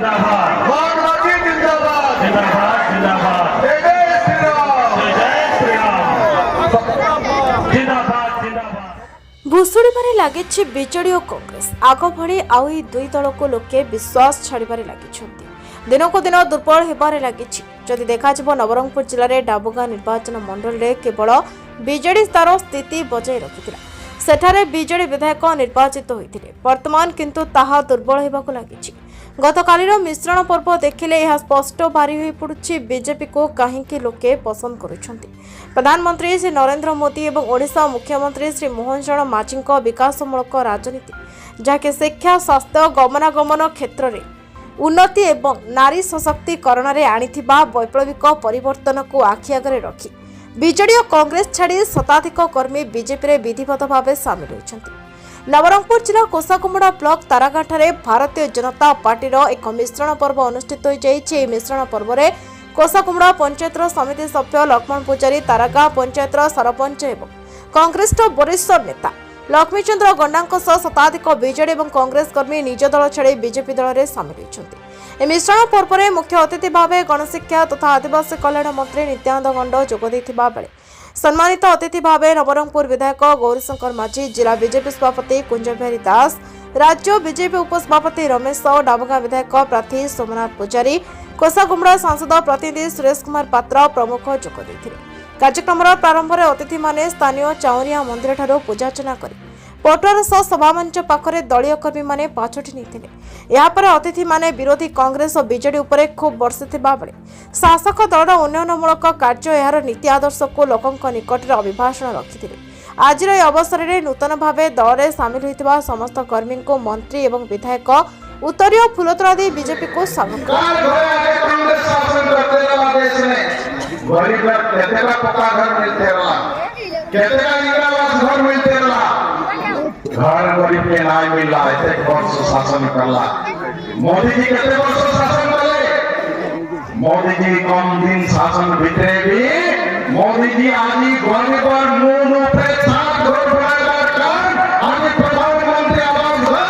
जिंदाबाद मोहन मांझी जिंदाबाद जिंदाबाद जिंदाबाद जय जय श्री राम जय श्री राम जिंदाबाद जिंदाबाद। भुशुड़े लगी विजेडी और कांग्रेस आग भली आउ दुई दल को लोके विश्वास छाड़े लगी दिन को दिन दुर्बल होबार लगी जदि देखा नवरंगपुर जिले में डाबुगा निर्वाचन मंडल में केवल विजेडी तार स्थिति बजाय रखिଥିଲା सेठारे विजेडी विधायक निर्वाचित होते वर्तमान किंतु ताहा दुर्बल होगा लगी गतकालीर मिश्रण पर्व देखिले यह स्पष्ट बारी हो पड़ुछि बीजेपी को कहीं लोके पसंद करुछंती। प्रधानमंत्री श्री नरेंद्र मोदी और ओडिशा मुख्यमंत्री श्री मोहन चरण मांझी विकासमूलक राजनीति जहाँकि शिक्षा स्वास्थ्य गमनागमन क्षेत्र में उन्नति एवं नारी सशक्तिकरण में आनिथिबा वैप्लविक परिवर्तन को आखि आगे रखी बीजेडी और कांग्रेस छाड़ी शताधिक कर्मी बीजेपी में विधिवत भाव सामिल होती। नवरंगपुर जिला कोसाकुमुड़ा ब्लॉक तारागाठारे भारतीय जनता पार्टी एक मिश्रण पर्व अनुष्ठित हो मिश्रण पर्व में कोसाकुमुड़ा पंचायत समिति सभ्य लक्ष्मण पूजारी तारागा पंचायत सरपंच एवं कांग्रेस वरिष्ठ नेता लक्ष्मीचंद्र गंडा शताधिक बीजेडी और कांग्रेस कर्मी निज दल छाड़ी बीजेपी दल में सामिल होती। मिश्रण पर्व में मुख्य अतिथि भाव गणशिक्षा तथा आदिवासी कल्याण मंत्री नित्यानंद गंड जोगदे बेले सम्मानित अतिथि भाव नवरंगपुर विधायक गौरीशंकर माझी जिला बीजेपी सभापति कुंजबिहारी दास राज्य बीजेपी उपसभापति रमेश साहू डाबुगा विधायक प्रार्थी सोमनाथ पूजारी कोसाकुमुड़ा सांसद प्रतिनिधि सुरेश कुमार पात्र प्रमुख जोगदे कार्यक्रम प्रारंभ में अतिथि माने स्थानीय चाउरिया मंदिर ठारू पूजार्चना कर पटुआर सभामंच पाखरे दलीय कर्मी माने पाछोटी नहीं अतिथि माने विरोधी कांग्रेस और बीजेडी उपरे खूब बर्षिथिबा बेले शासक दलर उन्नयनमूलक कार्य यार नीति आदर्श को लोकंक निकट अभिभाषण रखिथिले। आज अवसर में नूतन भाव दल में सामिल होता समस्त कर्मी को मंत्री एवं विधायक उत्तरीय फूलतोड़ा दी बीजेपी को स्वागत घर गरीब के नाय मिला ऐसे वर्ष शासन करला मोदी जी कितने वर्ष शासन करले मोदी जी कम दिन शासन भीतरे भी मोदी जी आज गरीब और मुंह पे छाप घर बनाकर कर आज प्रधानमंत्री आवास घर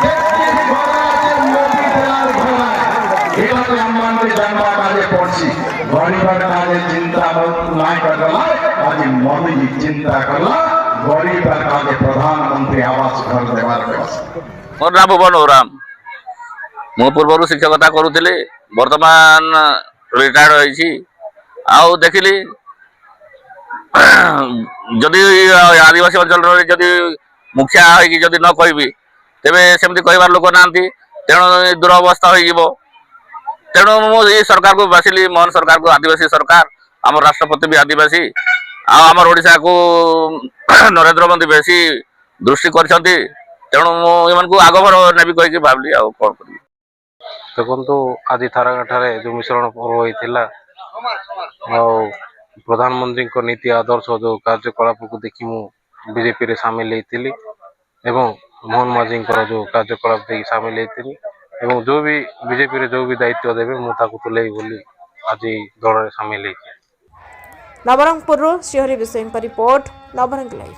देश के घर आज मोदी दिलार घर ये तो सम्मान के जन्मा काजे पड़सी गरीब काजे चिंता नहीं करला आज मोदी जी चिंता करला गरीब काजे प्रधानमंत्री आवास घर देवार व्यवस्था मोर नाम भुवन ओराम मु पूर्व शिक्षकता करुली वर्तमान रिटायर्ड होइछि आउ देखिली जदि आदिवासी अंचल जदि मुखिया होइकि जदि न कहबी तेबे सेमति कहबार लोक नांती तेणु दुरवस्था होइजिवो तेणु मु ये सरकार को बासिली मोहन सरकार को आदिवासी सरकार आम राष्ट्रपति भी आदिवासी आमर ओडिशा को नरेंद्र मोदी बेसी दृष्टि करछंती तेणु को आगभर नेबी कहीकि भाबली आ कोन करी देखो आज थारागाठारे जो मिश्रण पर्व होता प्रधानमंत्री को नीति आदर्श जो कार्यकलाप को देखी मु बीजेपी रे सामिल होती एवं मोहन माझी जो कार्यकलाप देखी सामिल होती एवं जो भी बीजेपी रे जो भी दायित्व देवे मुझे तुले बोली आज दल में सामिल होती। नवरंगपुर श्रीहरि विषय रिपोर्ट नवरंग लाइव।